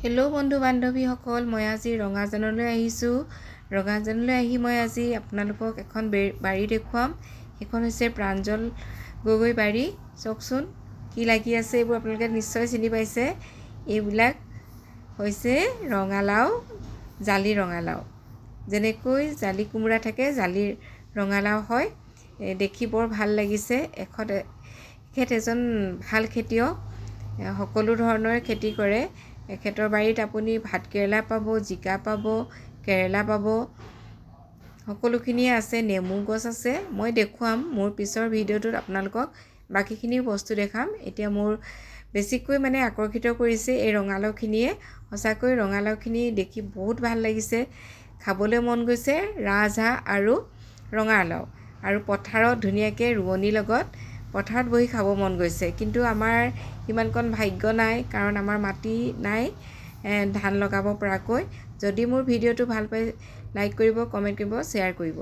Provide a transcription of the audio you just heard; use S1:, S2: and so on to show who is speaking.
S1: Hello' বন্ধু বান্ধৱীসকল, মই আজি ৰঙাজানলৈ আহিছোঁ। ৰঙাজানলৈ আহি মই আজি আপোনালোকক এখন বাৰী দেখুৱাম। সেইখন হৈছে প্ৰাঞ্জল গগৈ বাৰী। চাওকচোন কি লাগি আছে, এইবোৰ আপোনালোকে নিশ্চয় চিনি পাইছে। এইবিলাক হৈছে ৰঙালাও, জালি ৰঙালাও। যেনেকৈ জালি কোমোৰা থাকে, জালি ৰঙালাও হয়। দেখি বৰ ভাল লাগিছে। এখেত এজন ভাল খেতিয়ক, সকলো ধৰণৰ খেতি কৰে। এখেতৰ বাৰীত আপুনি ভাতকেৰেলা পাব, জিকা পাব, কেৰেলা পাব, সকলোখিনিয়ে আছে। নেমু গছ আছে। মই দেখুৱাম মোৰ পিছৰ ভিডিঅ'টোত আপোনালোকক বাকীখিনি বস্তু দেখাম। এতিয়া মোৰ বেছিকৈ আকৰ্ষিত কৰিছে এই ৰঙালাওখিনিয়ে। সঁচাকৈ ৰঙালাওখিনি দেখি বহুত ভাল লাগিছে, খাবলৈ মন গৈছে। ৰাজহাঁহ আৰু ৰঙালাও আৰু পথাৰত ধুনীয়াকৈ ৰোৱনীৰ লগত পথাৰত বহি খাব মন গৈছে। কিন্তু আমাৰ ইমানকণ ভাগ্য নাই, কাৰণ আমাৰ মাটি নাই ধান লগাব পৰাকৈ। যদি মোৰ ভিডিঅ'টো ভাল পায় লাইক কৰিব, কমেণ্ট কৰিব, শ্বেয়াৰ কৰিব।